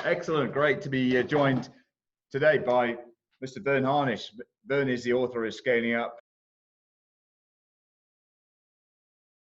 Excellent. Great to be joined today by Mr. Verne Harnish. Verne is the author of Scaling Up.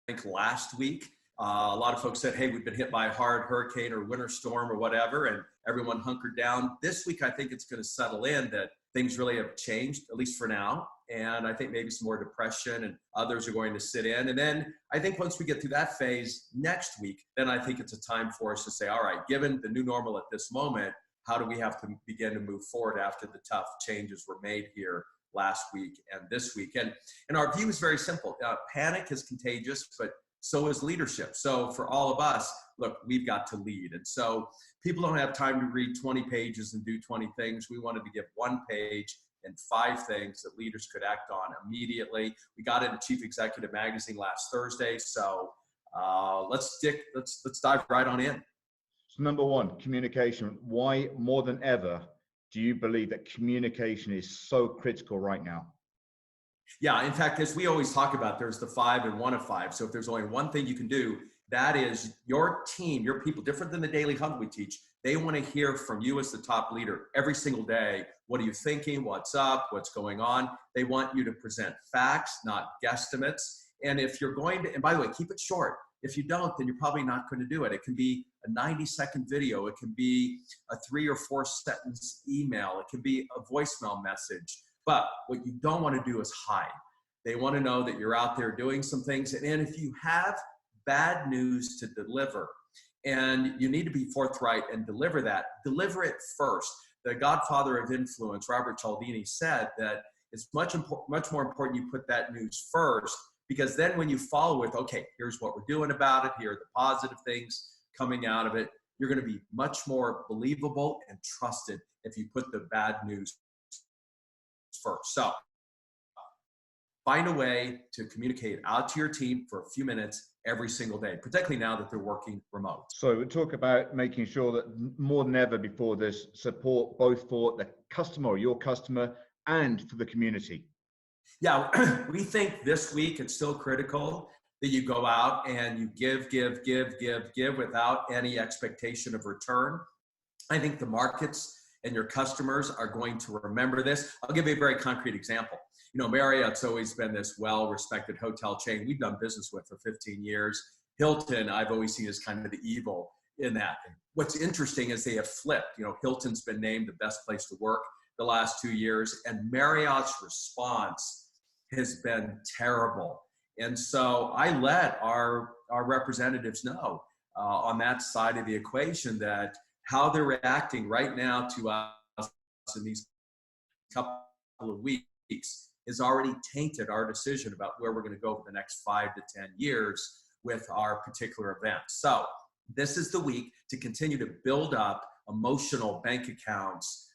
I think last week, a lot of folks said, hey, we've been hit by a hard hurricane or winter storm or whatever, and everyone hunkered down. This week, I think it's going to settle in that things really have changed, at least for now. And I think maybe some more depression and others are going to sit in. And then I think once we get through that phase next week, then I think it's a time for us to say, all right, given the new normal at this moment, how do we have to begin to move forward after the tough changes were made here last week and this week? And our view is very simple. Panic is contagious, but so is leadership. So for all of us, look, we've got to lead. And so people don't have time to read 20 pages and do 20 things. We wanted to give one page and 5 things that leaders could act on immediately. We got into Chief Executive Magazine last Thursday. So let's dive right on in. So number one, communication. Why more than ever do you believe that communication is so critical right now? Yeah, in fact, as we always talk about, there's the 5 and 1 of 5. So if there's only one thing you can do, that is your team, your people, different than the daily huddle we teach. They want to hear from you as the top leader every single day. What are you thinking? What's up? What's going on? They want you to present facts, not guesstimates. And if you're going to, and by the way, keep it short. If you don't, then you're probably not going to do it. It can be a 90-second video. It can be a 3 or 4 sentence email. It can be a voicemail message. But what you don't want to do is hide. They want to know that you're out there doing some things. And if you have bad news to deliver, and you need to be forthright and deliver deliver it first. The godfather of influence, Robert Cialdini, said that it's much more important you put that news first, because then when you follow with, okay, here's what we're doing about it, here are the positive things coming out of it, you're going to be much more believable and trusted if you put the bad news first. So find a way to communicate out to your team for a few minutes every single day, particularly now that they're working remote. So we talk about making sure that more than ever before, there's support both for the customer or your customer and for the community. Yeah, we think this week it's still critical that you go out and you give without any expectation of return. I think the markets and your customers are going to remember this. I'll give you a very concrete example. You know, Marriott's always been this well-respected hotel chain we've done business with for 15 years. Hilton, I've always seen as kind of the evil in that. What's interesting is they have flipped. You know, Hilton's been named the best place to work the last 2 years, and Marriott's response has been terrible. And so I let our representatives know on that side of the equation that how they're reacting right now to us in these couple of weeks has already tainted our decision about where we're going to go for the next 5 to 10 years with our particular event. So this is the week to continue to build up emotional bank accounts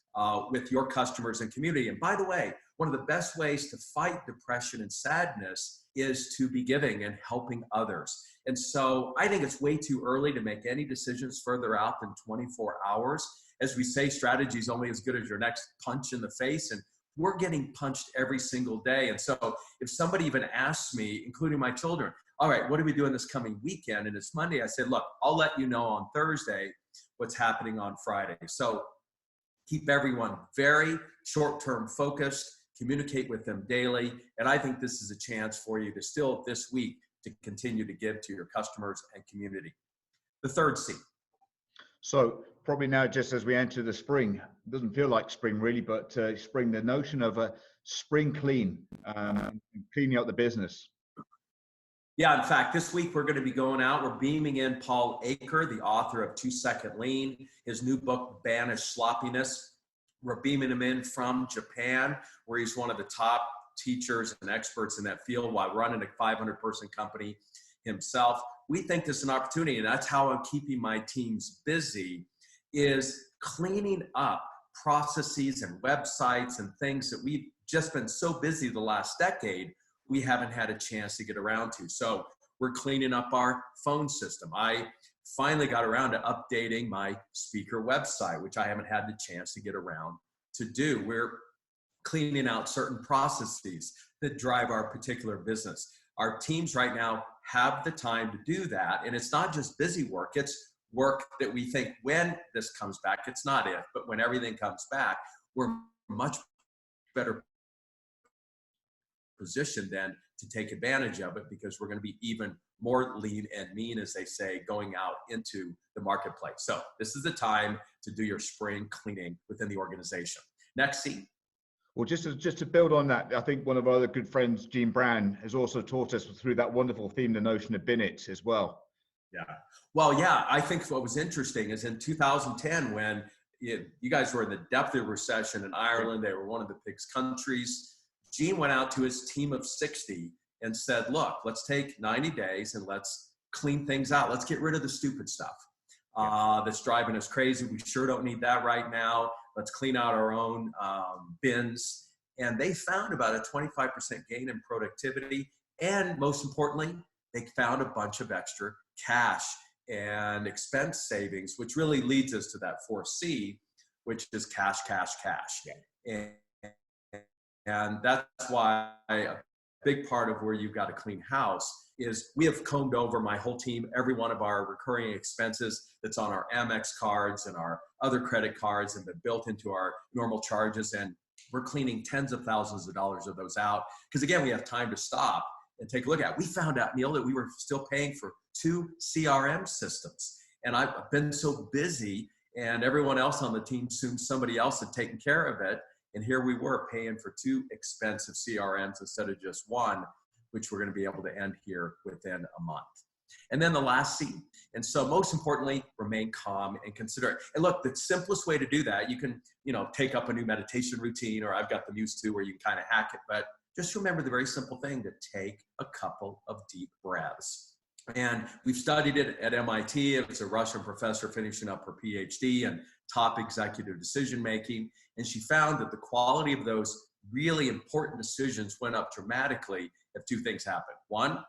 with your customers and community. And by the way, one of the best ways to fight depression and sadness is to be giving and helping others. And so I think it's way too early to make any decisions further out than 24 hours. As we say, strategy is only as good as your next punch in the face. And we're getting punched every single day. And so if somebody even asks me, including my children, all right, what are we doing this coming weekend? And it's Monday. I said, look, I'll let you know on Thursday what's happening on Friday. So keep everyone very short-term focused, communicate with them daily. And I think this is a chance for you to still this week to continue to give to your customers and community. The third C. So probably now, just as we enter the spring, it doesn't feel like spring really, but spring, the notion of a spring clean, cleaning out the business. Yeah, in fact, this week we're going to be going out. We're beaming in Paul Aker, the author of 2 Second Lean, his new book, Banish Sloppiness. We're beaming him in from Japan, where he's one of the top teachers and experts in that field while running a 500-person company himself. We think this is an opportunity, and that's how I'm keeping my teams busy, is cleaning up processes and websites and things that we've just been so busy the last decade we haven't had a chance to get around to. So we're cleaning up our phone system. I finally got around to updating my speaker website, which I haven't had the chance to get around to do. We're cleaning out certain processes that drive our particular business. Our teams right now have the time to do that. And it's not just busy work, it's work that we think when this comes back, it's not if, but when everything comes back, we're much better positioned then to take advantage of it, because we're going to be even more lean and mean, as they say, going out into the marketplace. So this is the time to do your spring cleaning within the organization. Next scene. Well, just to build on that, I think one of our other good friends, Gene Brown, has also taught us through that wonderful theme, the notion of bin it as well. Yeah. Well, yeah, I think what was interesting is in 2010, when you guys were in the depth of recession in Ireland, they were one of the biggest countries. Gene went out to his team of 60 and said, look, let's take 90 days and let's clean things out. Let's get rid of the stupid stuff that's driving us crazy. We sure don't need that right now. Let's clean out our own bins. And they found about a 25% gain in productivity. And most importantly, they found a bunch of extra cash and expense savings, which really leads us to that 4C, which is cash, cash, cash. Yeah. And that's why a big part of where you've got a clean house is we have combed over, my whole team, every one of our recurring expenses that's on our Amex cards and our other credit cards and been built into our normal charges. And we're cleaning tens of thousands of dollars of those out. Because again, we have time to stop and take a look at it. We found out, Neil, that we were still paying for 2 CRM systems. And I've been so busy, and everyone else on the team assumed somebody else had taken care of it. And here we were paying for 2 expensive CRMs instead of just one, which we're going to be able to end here within a month. And then the last C. And so most importantly, remain calm and considerate. And look, the simplest way to do that, you can, take up a new meditation routine, or I've got the Muse 2 where you can kind of hack it. But just remember the very simple thing to take a couple of deep breaths. And we've studied it at MIT. It was a Russian professor finishing up her PhD in top executive decision-making. And she found that the quality of those really important decisions went up dramatically if 2 things happened. 1,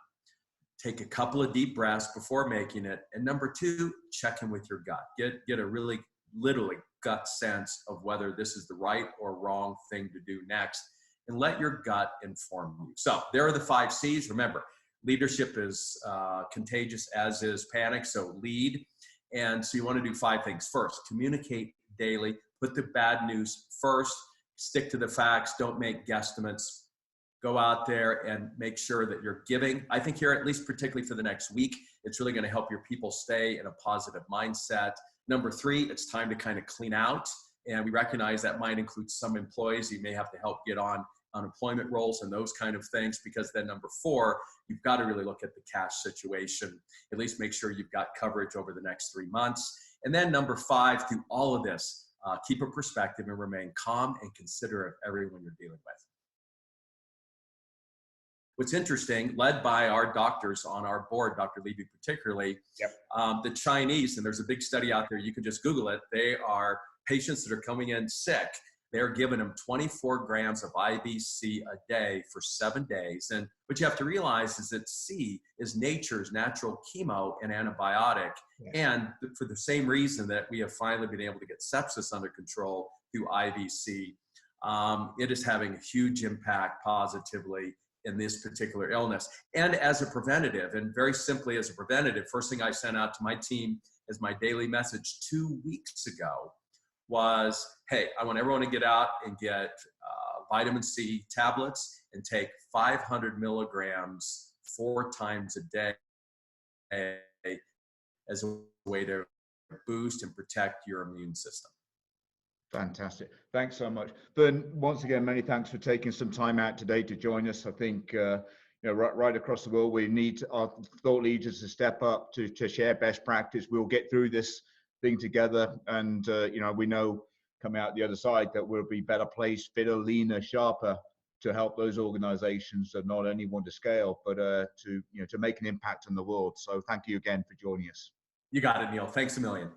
take a couple of deep breaths before making it. And number 2, check in with your gut. Get a really, literally gut sense of whether this is the right or wrong thing to do next. And let your gut inform you. So there are the 5 C's. Remember, leadership is contagious, as is panic. So lead. And so you want to do 5 things. First, communicate daily. Put the bad news first. Stick to the facts. Don't make guesstimates. Go out there and make sure that you're giving. I think here, at least particularly for the next week, it's really going to help your people stay in a positive mindset. Number 3, it's time to kind of clean out. And we recognize that might include some employees you may have to help get on unemployment rolls and those kind of things, because then number 4, you've got to really look at the cash situation, at least make sure you've got coverage over the next 3 months. And then number 5, through all of this, keep a perspective and remain calm and considerate of everyone you're dealing with. What's interesting, led by our doctors on our board, Dr. Levy particularly, the Chinese, and there's a big study out there, you can just Google it, they are patients that are coming in sick. They're giving them 24 grams of IVC a day for 7 days. And what you have to realize is that C is nature's natural chemo and antibiotic. Yes. And for the same reason that we have finally been able to get sepsis under control through IVC, it is having a huge impact positively in this particular illness. And as a preventative, and very simply as a preventative, first thing I sent out to my team as my daily message 2 weeks ago was, hey, I want everyone to get out and get vitamin C tablets and take 500 milligrams 4 times a day as a way to boost and protect your immune system. Fantastic. Thanks so much. Verne, once again, many thanks for taking some time out today to join us. I think right across the world, we need our thought leaders to step up to share best practice. We'll get through this thing together, and we know coming out the other side that we'll be better placed, fitter, leaner, sharper to help those organizations that not only want to scale, but to make an impact on the world. So thank you again for joining us. You got it, Neil. Thanks a million.